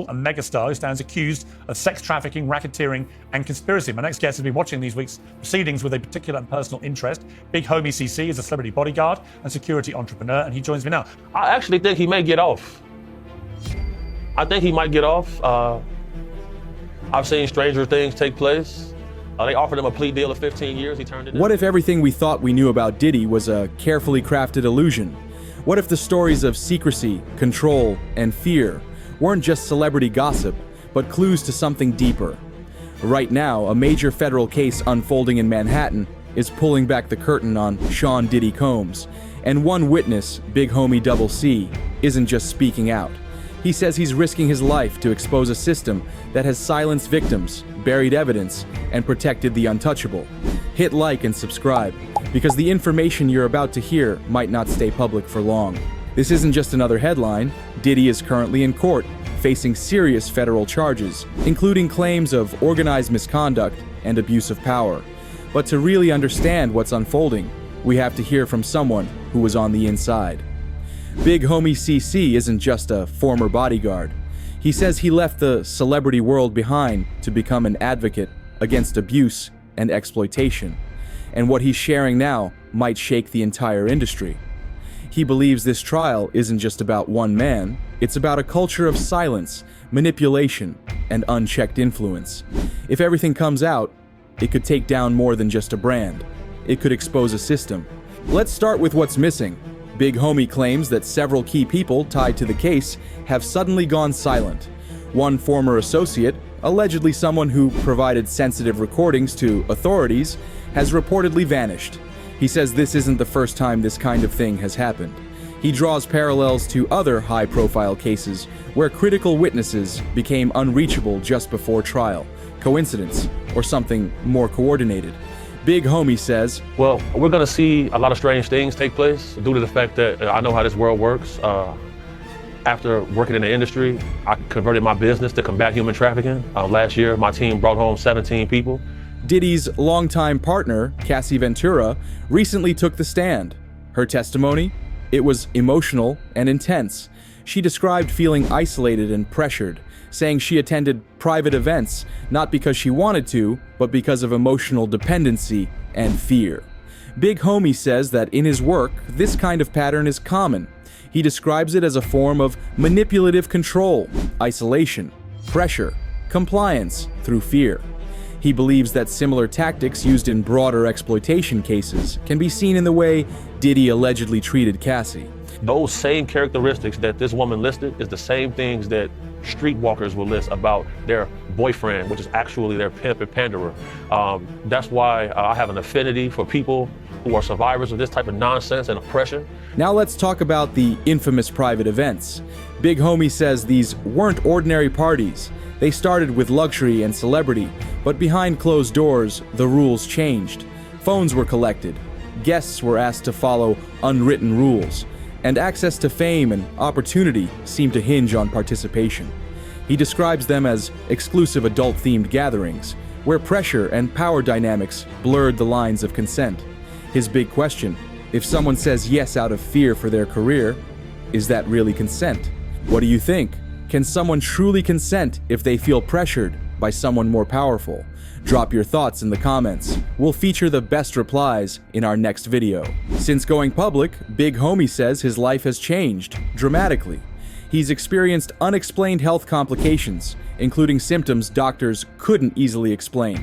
and megastar who stands accused of sex trafficking, racketeering, and conspiracy. My next guest has been watching these week's proceedings with a particular and personal interest. Big Homie CC is a celebrity bodyguard and security entrepreneur, and he joins me now. I actually think he may get off. I think he might get off. I've seen stranger things take place. They offered him a plea deal of 15 years. He turned it down. What if everything we thought we knew about Diddy was a carefully crafted illusion? What if the stories of secrecy, control, and fear weren't just celebrity gossip, but clues to something deeper? Right now, a major federal case unfolding in Manhattan is pulling back the curtain on Sean Diddy Combs. And one witness, Big Homie Double C, isn't just speaking out. He says he's risking his life to expose a system that has silenced victims, buried evidence, and protected the untouchable. Hit like and subscribe, because the information you're about to hear might not stay public for long. This isn't just another headline. Diddy is currently in court, facing serious federal charges, including claims of organized misconduct and abuse of power. But to really understand what's unfolding, we have to hear from someone who was on the inside. Big Homie CC isn't just a former bodyguard. He says he left the celebrity world behind to become an advocate against abuse and exploitation. And what he's sharing now might shake the entire industry. He believes this trial isn't just about one man, it's about a culture of silence, manipulation, and unchecked influence. If everything comes out, it could take down more than just a brand. It could expose a system. Let's start with what's missing. Big Homie claims that several key people tied to the case have suddenly gone silent. One former associate, allegedly someone who provided sensitive recordings to authorities, has reportedly vanished. He says this isn't the first time this kind of thing has happened. He draws parallels to other high-profile cases where critical witnesses became unreachable just before trial. Coincidence, or something more coordinated? Big Homie says, well, we're going to see a lot of strange things take place due to the fact that I know how this world works. After working in the industry, I converted my business to combat human trafficking. Last year, my team brought home 17 people. Diddy's longtime partner, Cassie Ventura, recently took the stand. Her testimony? It was emotional and intense. She described feeling isolated and pressured, saying she attended private events not because she wanted to, but because of emotional dependency and fear. Big Homie says that in his work, this kind of pattern is common. He describes it as a form of manipulative control, isolation, pressure, compliance through fear. He believes that similar tactics used in broader exploitation cases can be seen in the way Diddy allegedly treated Cassie. Those same characteristics that this woman listed is the same things that streetwalkers will list about their boyfriend, which is actually their pimp and panderer. That's why I have an affinity for people who are survivors of this type of nonsense and oppression. Now let's talk about the infamous private events. Big Homie says these weren't ordinary parties. They started with luxury and celebrity, but behind closed doors, the rules changed. Phones were collected. Guests were asked to follow unwritten rules. And access to fame and opportunity seemed to hinge on participation. He describes them as exclusive adult-themed gatherings, where pressure and power dynamics blurred the lines of consent. His big question, if someone says yes out of fear for their career, is that really consent? What do you think? Can someone truly consent if they feel pressured by someone more powerful? Drop your thoughts in the comments. We'll feature the best replies in our next video. Since going public, Big Homie says his life has changed dramatically. He's experienced unexplained health complications, including symptoms doctors couldn't easily explain.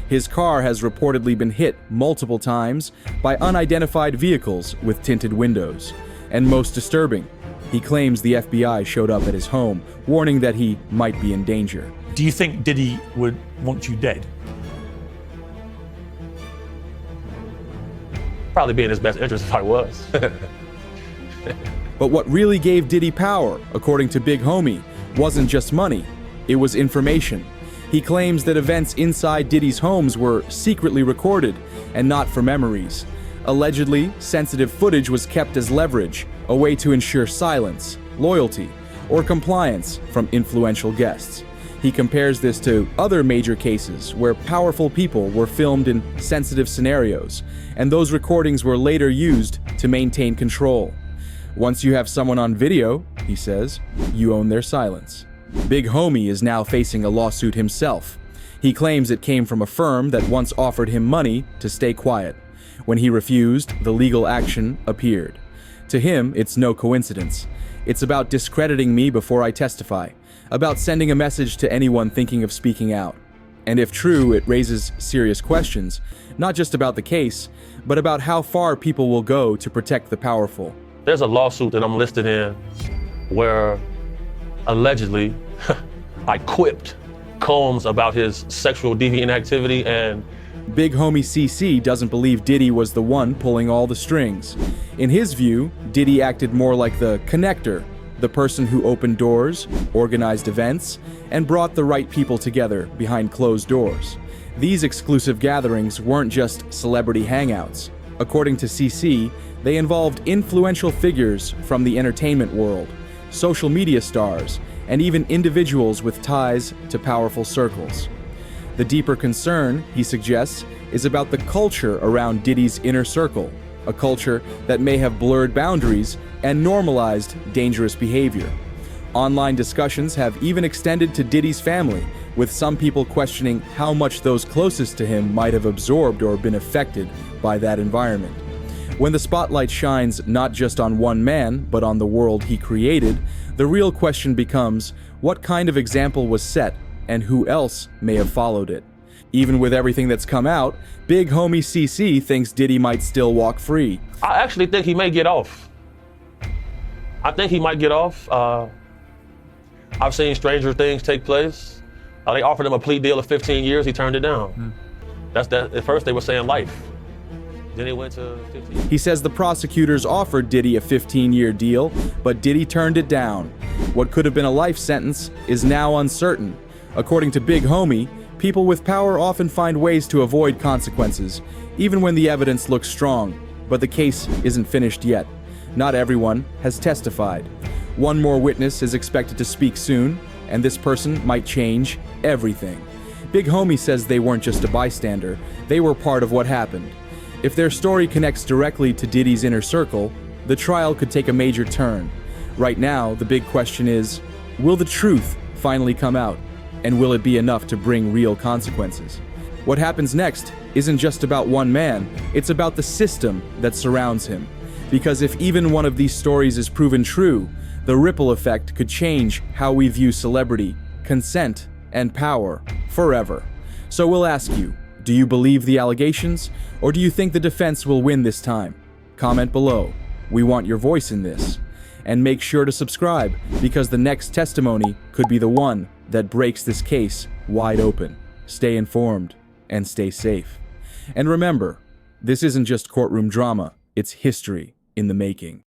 His car has reportedly been hit multiple times by unidentified vehicles with tinted windows. And most disturbing, he claims the FBI showed up at his home, warning that he might be in danger. Do you think Diddy would want you dead? Probably be in his best interest if I was. But what really gave Diddy power, according to Big Homie, wasn't just money, it was information. He claims that events inside Diddy's homes were secretly recorded and not for memories. Allegedly, sensitive footage was kept as leverage, a way to ensure silence, loyalty, or compliance from influential guests. He compares this to other major cases where powerful people were filmed in sensitive scenarios, and those recordings were later used to maintain control. Once you have someone on video, he says, you own their silence. Big Homie is now facing a lawsuit himself. He claims it came from a firm that once offered him money to stay quiet. When he refused, the legal action appeared. To him, it's no coincidence. It's about discrediting me before I testify, about sending a message to anyone thinking of speaking out. And if true, it raises serious questions, not just about the case, but about how far people will go to protect the powerful. There's a lawsuit that I'm listed in where allegedly I quipped Combs about his sexual deviant activity, and Big Homie CC doesn't believe Diddy was the one pulling all the strings. In his view, Diddy acted more like the connector, the person who opened doors, organized events, and brought the right people together behind closed doors. These exclusive gatherings weren't just celebrity hangouts. According to CC, they involved influential figures from the entertainment world, social media stars, and even individuals with ties to powerful circles. The deeper concern, he suggests, is about the culture around Diddy's inner circle, a culture that may have blurred boundaries and normalized dangerous behavior. Online discussions have even extended to Diddy's family, with some people questioning how much those closest to him might have absorbed or been affected by that environment. When the spotlight shines not just on one man, but on the world he created, the real question becomes, what kind of example was set, and who else may have followed it? Even with everything that's come out, Big Homie CC thinks Diddy might still walk free. I actually think he may get off. I think he might get off. I've seen stranger things take place. They offered him a plea deal of 15 years, he turned it down. That's that. At first they were saying life. Then it went to 15. He says the prosecutors offered Diddy a 15-year deal, but Diddy turned it down. What could have been a life sentence is now uncertain. According to Big Homie, people with power often find ways to avoid consequences, even when the evidence looks strong. But the case isn't finished yet. Not everyone has testified. One more witness is expected to speak soon, and this person might change everything. Big Homie says they weren't just a bystander, they were part of what happened. If their story connects directly to Diddy's inner circle, the trial could take a major turn. Right now, the big question is, will the truth finally come out? And will it be enough to bring real consequences? What happens next isn't just about one man, it's about the system that surrounds him. Because if even one of these stories is proven true, the ripple effect could change how we view celebrity, consent, and power forever. So we'll ask you, do you believe the allegations, or do you think the defense will win this time? Comment below. We want your voice in this. And make sure to subscribe, because the next testimony could be the one that breaks this case wide open. Stay informed and stay safe. And remember, this isn't just courtroom drama, it's history in the making.